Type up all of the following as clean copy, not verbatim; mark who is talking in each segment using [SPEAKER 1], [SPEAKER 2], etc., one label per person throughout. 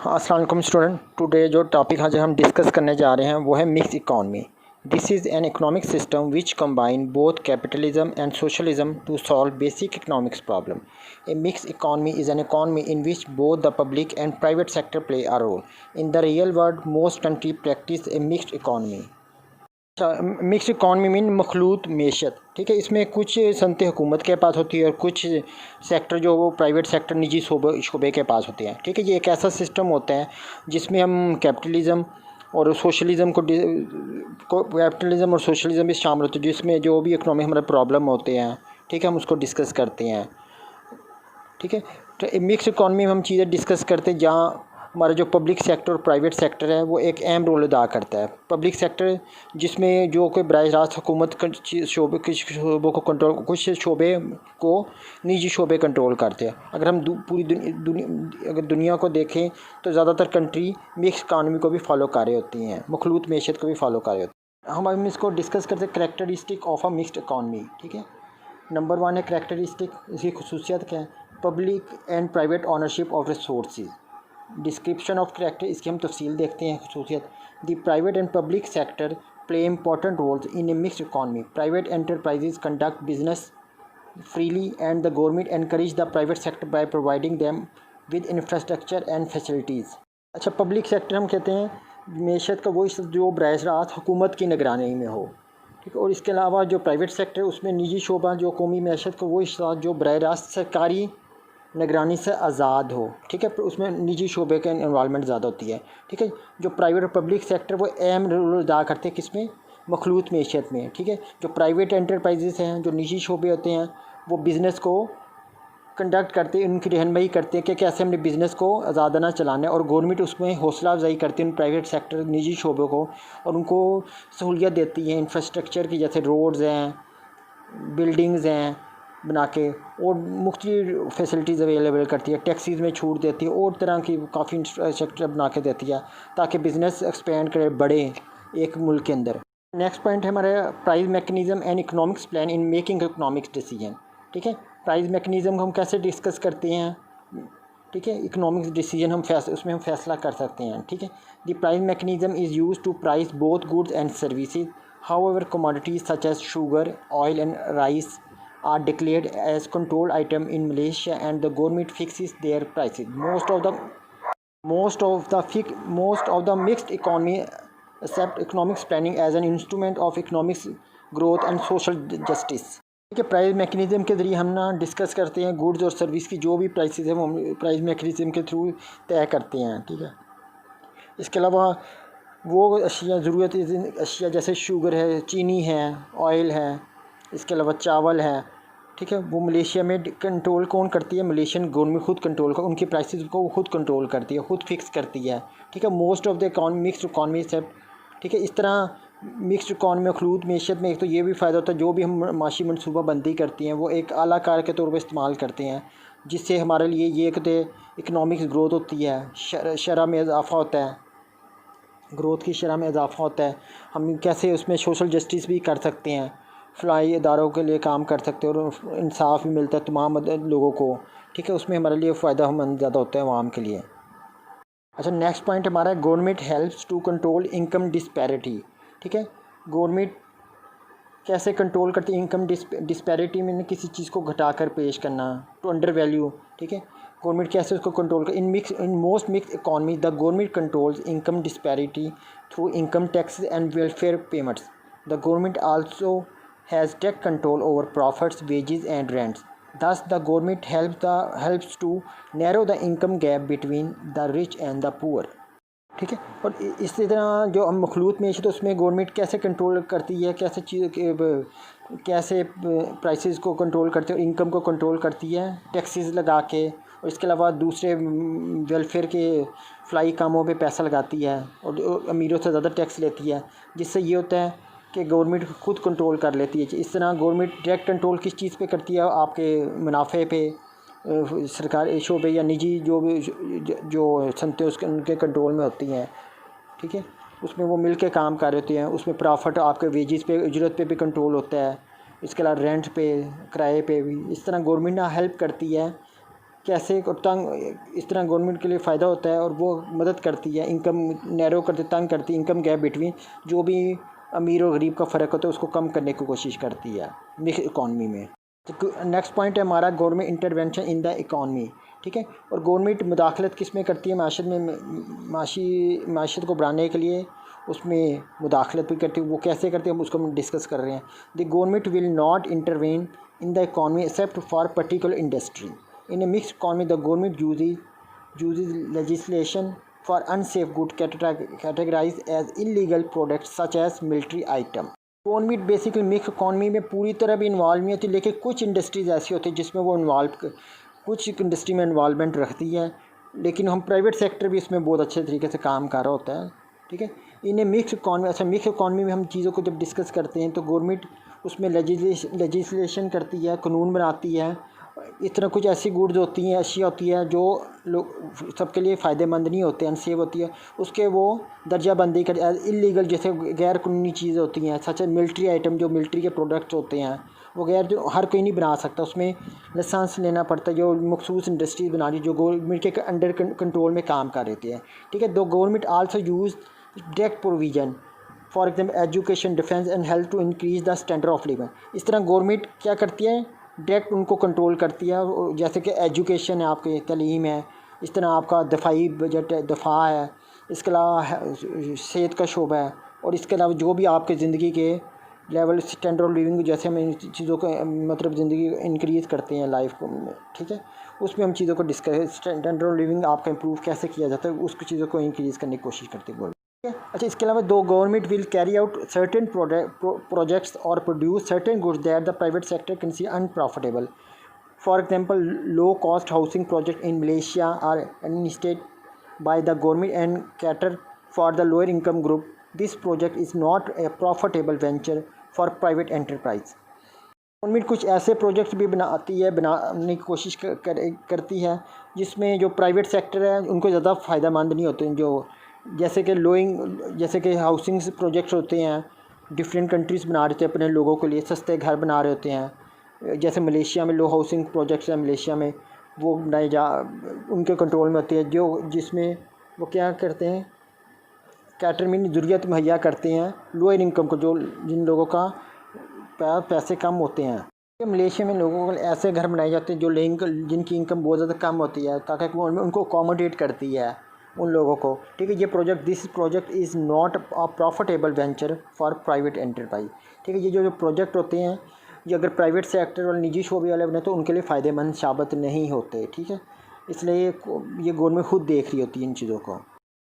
[SPEAKER 1] अस्सलाम वालेकुम student. Today जो टॉपिक आज हम डिस्कस करने जा रहे हैं वो है mix economy. This is an economic system which combine both capitalism and socialism to solve basic economics problem. A mix economy is an economy in which both the public and private sector play a role. In the real world most country practice a mixed economy. Mix economy mean मखलूत मेशत। ठीक है, इसमें कुछ सनतें हुकूमत के पास होती है और कुछ सेक्टर जो वो प्राइवेट सेक्टर निजी शोबे के पास होते हैं। ठीक है, ये एक ऐसा सिस्टम होता है जिसमें हम कैपिटलिज़म और सोशलिज़म कैपिटलिज़म और सोशलिज़म भी शामिल होते हैं, जिसमें जो भी इकनॉमिक हमारे प्रॉब्लम होते हैं, ठीक है, हम उसको डिस्कस करते हैं। ठीक है, तो मिक्स इकॉनमी में हम चीज़ें डिस्कस करते हैं जहाँ हमारा जो पब्लिक सेक्टर और प्राइवेट सेक्टर है वो एक अहम रोल अदा करता है। पब्लिक सेक्टर जिसमें जो कोई बराह रास्त हुकूमत शोबे कुछ शोबों को कंट्रोल, कुछ शोबे को निजी शोबे कंट्रोल करते हैं। अगर हम पूरी अगर दुनिया को देखें तो ज़्यादातर कंट्री मिक्स इकानमी को भी फॉलो कर रही होती हैं, मखलूत मैशत को भी फॉलो कर रही होती हैं। हम इसको डिस्कस करते हैं characteristic of a mixed economy. ठीक है, नंबर 1 है करैक्टरिस्टिक, इसकी खसूसियत क्या है? Public and private ownership of resources. Description of character, इसकी हम तफसील देखते हैं। खसूसियत, the private and public sector play important roles in a mixed economy. Private enterprises conduct business freely and the government encourage the private sector by providing them with infrastructure and facilities। अच्छा, public sector हम कहते हैं मैशत का वो जो बराह रास्त हुकूमत की निगरानी में हो। ठीक है, और इसके अलावा जो प्राइवेट सेक्टर उसमें निजी शोबा जो कौमी मैशत का वो जो बराह रास्त सरकारी निगरानी से आज़ाद हो। ठीक है, उसमें निजी शोबे का इन्वॉल्वमेंट ज़्यादा होती है। ठीक है, जो प्राइवेट और पब्लिक सेक्टर वो अहम रोल अदा करते हैं किसमें? मखलूत मैशत में। ठीक है, जो प्राइवेट एंटरप्राइजेस हैं, जो निजी शोबे होते हैं, वो बिज़नेस को कंडक्ट करते हैं, उनकी रहनुमाई करते हैं कि कैसे हमने बिज़नेस को आज़ादाना चलाना है, और गवर्नमेंट उसमें हौसला अफजाई करती है उन प्राइवेट सेक्टर निजी शोबों को, और उनको सहूलियत देती है इंफ्रास्ट्रक्चर की, जैसे रोड्स हैं, बिल्डिंग्स हैं बना के, और मुख्तलिफ फैसिलिटीज़ अवेलेबल करती है, टैक्सीज़ में छूट देती है, और तरह की काफ़ी इंफ्रास्ट्रक्चर बना के देती है ताकि बिज़नेस एक्सपेंड करे, बढ़े एक मुल्क के अंदर। नेक्स्ट पॉइंट है हमारा price mechanism and economics plan in making economics decision. ठीक है, प्राइस मैकेनिज़्म हम कैसे डिस्कस करते हैं? ठीक है, इकोनॉमिक्स डिसीजन उसमें हम फैसला कर सकते हैं। ठीक है, the price mechanism is use to price both goods and services. However commodities such as sugar, oil and rice are declared as controlled item in Malaysia and the government fixes their prices. Most of the mixed economy accept economics planning as an instrument of economics growth and social justice। ठीक है, price mechanism के ज़रिए हम ना discuss करते हैं goods और service की जो भी प्राइसेस है वो प्राइस मैकेनिज़्म के थ्रू तय करते हैं। ठीक है, इसके अलावा वो अशिया ज़रूरत अशिया जैसे शुगर है, चीनी है, ऑयल है, इसके अलावा चावल है। ठीक है, वो मलेशिया में कंट्रोल कौन करती है? मलेशियन गवर्नमेंट खुद कंट्रोल कर, उनकी प्राइसेस को वो खुद कंट्रोल करती है, खुद फिक्स करती है। ठीक है, most of the mixed economy set. ठीक है, इस तरह मिक्स्ड इकॉनमी मखलूत मैशत में एक तो ये भी फ़ायदा होता है, जो भी हम माशी मनसूबाबंदी करती हैं वो एक आला कार के तौर पर इस्तेमाल करते हैं, जिससे हमारे लिए ये कहते इकनॉमिक्स ग्रोथ होती है, शरह में इजाफ़ा होता है, ग्रोथ की शरह में इजाफ़ा होता है। हम कैसे उसमें सोशल जस्टिस भी कर सकते हैं, फलाई इदारों के लिए काम कर सकते हैं, और इंसाफ भी मिलता है तमाम लोगों को। ठीक है, उसमें हमारे लिए फ़ायदा हम ज़्यादा होता है आवाम के लिए। अच्छा, नेक्स्ट पॉइंट हमारा है government helps to control income disparity. ठीक है, गवर्नमेंट कैसे कंट्रोल करती है इनकम डिस्पैरिटी में, किसी चीज़ को घटाकर पेश करना, टू अंडर वैल्यू। ठीक है, गवर्नमेंट कैसे उसको कंट्रोल कर? In most mix economy the government controls income disparity through income tax and welfare payments. The government also has direct control over profits, wages and rents. Thus, the government helps to narrow the income gap between the rich and the poor। ठीक है, और इसी तरह जो हम मखलूत में तो उसमें गवर्नमेंट कैसे कंट्रोल करती है, कैसे प्राइसेस को कंट्रोल करती है और इनकम को कंट्रोल करती है टैक्सेस लगा के, और इसके अलावा दूसरे वेलफेयर के फलाई कामों पे पैसा लगाती है और अमीरों से ज़्यादा टैक्स लेती है, जिससे ये होता है कि गवर्नमेंट खुद कंट्रोल कर लेती है। इस तरह गवर्नमेंट डायरेक्ट कंट्रोल किस चीज़ पे करती है? आपके मुनाफे पे, सरकारी शोबे या निजी जो सनतें उसके उनके कंट्रोल में होती हैं। ठीक है, उसमें वो मिल के काम कर रहे होते हैं, उसमें प्रॉफिट आपके वेजेस पे, उजरत पे भी कंट्रोल होता है, इसके अलावा रेंट पे, किराए पे भी। इस तरह गवर्नमेंट ना हेल्प करती है कैसे तंग, इस तरह गवर्नमेंट के लिए फ़ायदा होता है और वो मदद करती है, इनकम नैरो करती, तंग करती, इनकम गैप बिटवीन जो भी अमीर और गरीब का फ़र्क होता है उसको कम करने की कोशिश करती है मिक्स इकॉनमी में। तो नेक्स्ट पॉइंट है हमारा government intervention in the economy, ठीक है। और गवर्नमेंट मुदाखलत किस में करती है, माशत में, माशत को बढ़ाने के लिए उसमें मुदाखलत भी करती है। वो कैसे करती है उसको हम डिस्कस कर रहे हैं। The government will not intervene in the economy except for particular industry. In a mixed economy, the government uses legislation for unsafe goods categorized as illegal products such as military item. Government basically mix economy में पूरी तरह भी involve नहीं होती, लेकिन कुछ industries ऐसी होती है जिसमें वो कुछ इंडस्ट्री में इन्वॉल्वमेंट रखती है, लेकिन हम प्राइवेट सेक्टर भी इसमें बहुत अच्छे तरीके से काम कर रहा होता है, ठीक है। इन्हें मिक्स इकॉनमी, अच्छा मिक्स इकॉनमी में हम चीज़ों को जब डिस्कस करते हैं तो गवर्नमेंट उसमें लेजिस्लेशन करती है, कानून बनाती है। इस तरह कुछ ऐसी गुड्स होती हैं, अशिया होती है जो लोग सबके लिए फ़ायदेमंद नहीं होते, अनसेफ होती है, उसके वो दर्जाबंदी कर इलीगल, जैसे गैर कानूनी चीज़ें होती हैं, सच मिलिट्री आइटम, जो मिलिट्री के प्रोडक्ट्स होते हैं वो गैर, जो हर कोई नहीं बना सकता, उसमें लाइसेंस लेना पड़ता है, जो मखसूस इंडस्ट्रीज बना रही जो गवर्नमेंट के अंडर कंट्रोल में काम कर रहे हैं, ठीक है। दो government also use direct provision for example education, defence and health to increase the standard of living. इस तरह गवर्नमेंट क्या करती है, डायरेक्ट उनको कंट्रोल करती है, जैसे कि एजुकेशन है, आपके तलीम है, इस तरह आपका दफाई बजट है, दफा है, इसके अलावा सेहत का शोबा है, और इसके अलावा जो भी आपके ज़िंदगी के लेवल स्टैंडर्ड ऑफ लिविंग, जैसे हम इन चीज़ों को मतलब ज़िंदगी इंक्रीज़ करते हैं लाइफ को, ठीक है, उसमें हम चीज़ों को डिस्कस, स्टैंडर्ड ऑफ लिविंग आपका इंप्रूव कैसे किया जाता है उसकी चीज़ों को इंक्रीज़ करने की कोशिश करते हैं। अच्छा, इसके अलावा दो government will carry out certain projects और produce certain goods that the private sector consider unprofitable. For example, low cost housing project in Malaysia are administered by the government and cater for the lower income group. This project is not a profitable venture for private enterprise. Government कुछ ऐसे projects भी बनाने की कोशिश करती है जिसमें जो प्राइवेट सेक्टर है उनको ज़्यादा फ़ायदेमंद नहीं होते, जो जैसे कि जैसे कि हाउसिंग प्रोजेक्ट्स होते हैं, डिफरेंट कंट्रीज़ बना रहे थे अपने लोगों के लिए सस्ते घर बना रहे होते हैं, जैसे मलेशिया में लो हाउसिंग प्रोजेक्ट्स हैं, मलेशिया में वो बनाए उनके कंट्रोल में होती है, जिसमें वो क्या करते हैं, कैटरमिन ज़रूरत मुहैया करते हैं लोअर इनकम को, जो जिन लोगों का पैसे कम होते हैं। मलेशिया में लोगों को ऐसे घर बनाए जाते हैं जो जिनकी इनकम बहुत ज़्यादा कम होती है, ताकि वो उनको अकोमोडेट करती है उन लोगों को, ठीक है। ये project, this project is not a profitable venture for private enterprise, ठीक है। ये जो प्रोजेक्ट होते हैं ये अगर प्राइवेट सेक्टर और निजी शोबे वाले बने तो उनके लिए फ़ायदेमंद साबित नहीं होते, ठीक है। इसलिए ये गवर्नमेंट खुद देख रही होती है इन चीज़ों को।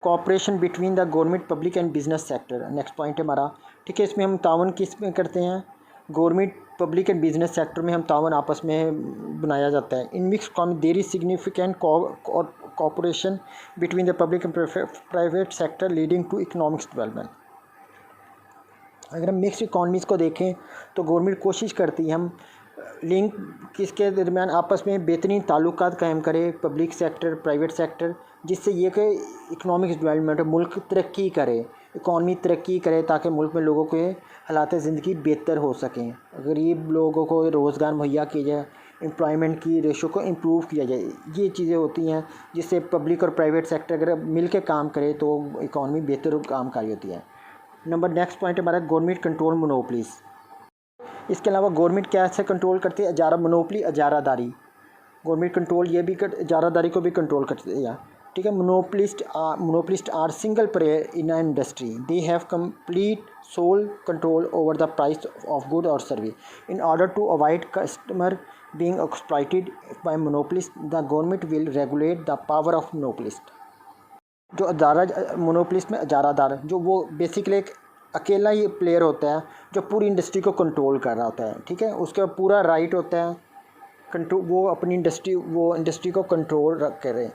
[SPEAKER 1] Cooperation between the government public and business sector, next point है हमारा, ठीक है। इसमें हम तावन किस में करते हैं, government public and business sector में हम तावन आपस में बनाया जाता है। In mix economy there is significant cooperation between the public and private sector leading to economic development। अगर हम मिक्स इकॉनमीज़ को देखें तो गवर्नमेंट कोशिश करती है हम लिंक किसके दरमियान आपस में बेहतरीन ताल्लुकात कायम करे, पब्लिक सेक्टर, प्राइवेट सेक्टर, जिससे ये कि इकनॉमिक डेवलपमेंट, मुल्क तरक्की करे, इकॉनमी तरक्की करे, ताकि मुल्क में लोगों के हालात ज़िंदगी बेहतर हो सकें, गरीब लोगों को रोज़गार मुहैया किया जाए, एम्प्लॉयमेंट की रेशो को इम्प्रूव किया जाए। ये चीज़ें होती हैं जिससे पब्लिक और प्राइवेट सेक्टर अगर मिल के काम करे तो इकॉनमी बेहतर काम कर होती है। नेक्स्ट पॉइंट हमारा गवर्नमेंट कंट्रोल मोनोपलीज। इसके अलावा गवर्नमेंट कैसे कंट्रोल करती है, मोनोपली, अजारादारी। गवर्नमेंट कंट्रोल ये भी अजारादारी को भी कंट्रोल करती है, ठीक है। Monopolist are single player in a industry, they have complete sole control over the price of good और service. In order to avoid customer being exploited by monopolists, the government will regulate the power of monopolist। जो मोनोपलिस्ट में अजारादार, जो वो basically एक अकेला ही player होता है जो पूरी इंडस्ट्री को कंट्रोल कर रहा होता है, ठीक है। उसका पूरा राइट होता है कंट्रोल, वो अपनी इंडस्ट्री को कंट्रोल करे,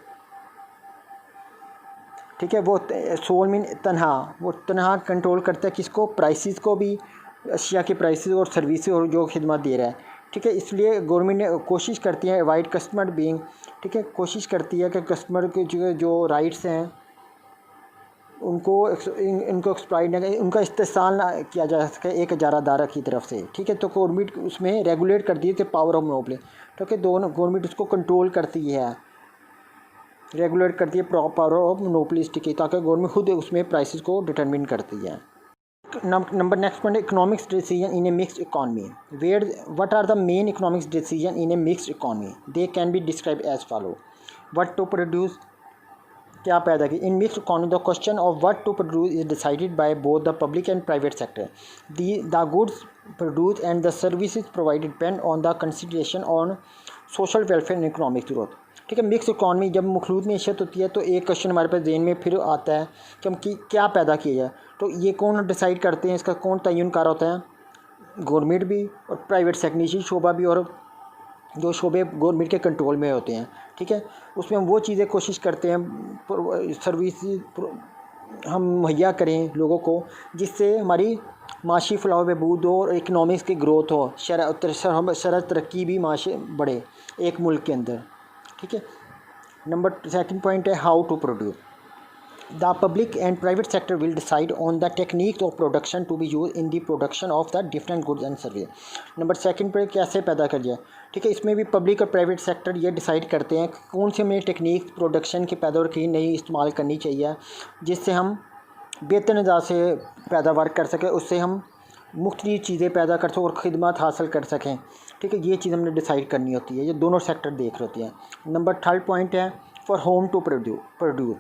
[SPEAKER 1] ठीक है। वो सोल मीन तनहा कंट्रोल करता है किसको, प्राइसेस को भी, अशिया की प्राइसेस और सर्विसेज और जो खिदमत दे रहा है, ठीक है। इसलिए गवर्नमेंट ने कोशिश करती है अवॉइड कस्टमर बीइंग, ठीक है, कोशिश करती है कि कस्टमर के जो राइट्स हैं उनको इनको एक्सप्लॉइट ना करें, उनका इस्तेसाल ना किया जा सके एक इजारादारा की तरफ से, ठीक है। तो गवर्नमेंट उसमें रेगुलेट करती है, तो पावर ऑफ मोनोपोली, तो कि दोनों गवर्नमेंट उसको कंट्रोल करती है, रेगुलेट करती है पावर ऑफ मोनोपोलिस्ट की, ताकि गवर्नमेंट खुद उसमें प्राइसेस को डिटरमिन करती है। Number next point, economics decision in a mixed economy. What are the main economics decision in a mixed economy? They can be described as follow. What to produce, क्या पैदा की। In mixed economy, the question of what to produce is decided by both the public and private sector. The goods produced and the services provided depend on the consideration on social welfare and economic growth, ठीक है। Mix economy जब मखलूत मीशत होती है तो एक question हमारे पास ज़हन में फिर आता है कि हम क्या पैदा किया जाए। तो ये कौन डिसाइड करते हैं, इसका कौन तय्युनकार होता है? गवर्नमेंट भी और प्राइवेट सेक्टर, निजी शोबा भी, और जो शोबे गवर्नमेंट के कंट्रोल में होते हैं, ठीक है। उसमें हम वो चीज़ें कोशिश करते हैं सर्विस हम मुहैया करें लोगों को, जिससे हमारी माशी फलाह बहबूद हो और इकनॉमिक्स की ग्रोथ हो, शरह तरक्की भी माशे बढ़े एक मुल्क के अंदर, ठीक है। नंबर सेकंड पॉइंट है how to produce. The public and private sector will decide on the techniques of production to be use in the production of the different goods and service. Number second पर कैसे पैदा कर जाए, ठीक है। इसमें भी पब्लिक और प्राइवेट सेक्टर ये डिसाइड करते हैं कौन से हमें टेक्निक प्रोडक्शन की पैदावार की नहीं इस्तेमाल करनी चाहिए, जिससे हम बेहतर अंदाज से पैदावार कर सकें, उससे हम मुख्तलिफ चीज़ें पैदा कर सकें और ख़िदमत हासिल कर सकें, ठीक है। ये चीज़ हमने डिसाइड करनी होती है, ये दोनों सेक्टर देख रहे होती हैं। नंबर थर्ड पॉइंट है for whom to produce.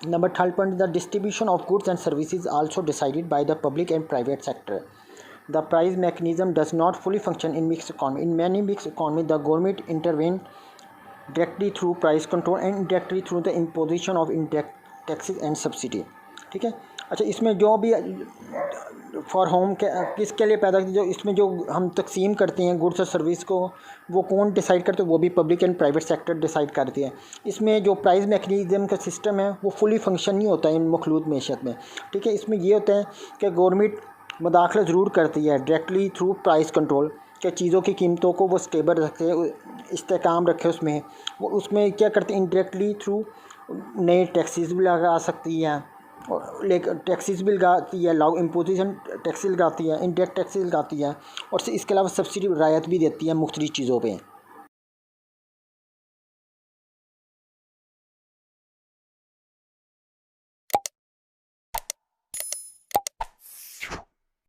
[SPEAKER 1] Number third point, the distribution of goods and services also decided by the public and private sector. The price mechanism does not fully function in mixed economy. In many mixed economy, the government intervene directly through price control and indirectly through the imposition of indirect taxes and subsidy, ठीक है। अच्छा, इसमें जो भी for home के किसके लिए पैदा, जो इसमें जो हम तकसीम करते हैं गुड्स और सर्विस को, वो कौन डिसाइड करते हैं? वो भी public and private sector decide करती है। इसमें जो प्राइस मैकेनिज़्म का सिस्टम है वो फुली फंक्शन नहीं होता है इन मखलूत मैशत में, ठीक है। इसमें ये होता है कि गवर्नमेंट मुदाखलत ज़रूर करती है डायरेक्टली थ्रू प्राइस कंट्रोल, कि चीज़ों की कीमतों को वो स्टेबल रखे, इस्तेकाम रखे उसमें। वो उसमें क्या करते हैं, इनडायरेक्टली थ्रू नए टैक्सेस भी लगा सकती है, और लेकर टैक्सेस भी लगाती है, इम्पोजिशन टैक्सेस लगाती है, इनडायरेक्ट टैक्सेस लगाती है, और इसके अलावा सब्सिडी रायत भी देती है मुख्तलिफ चीज़ों पे।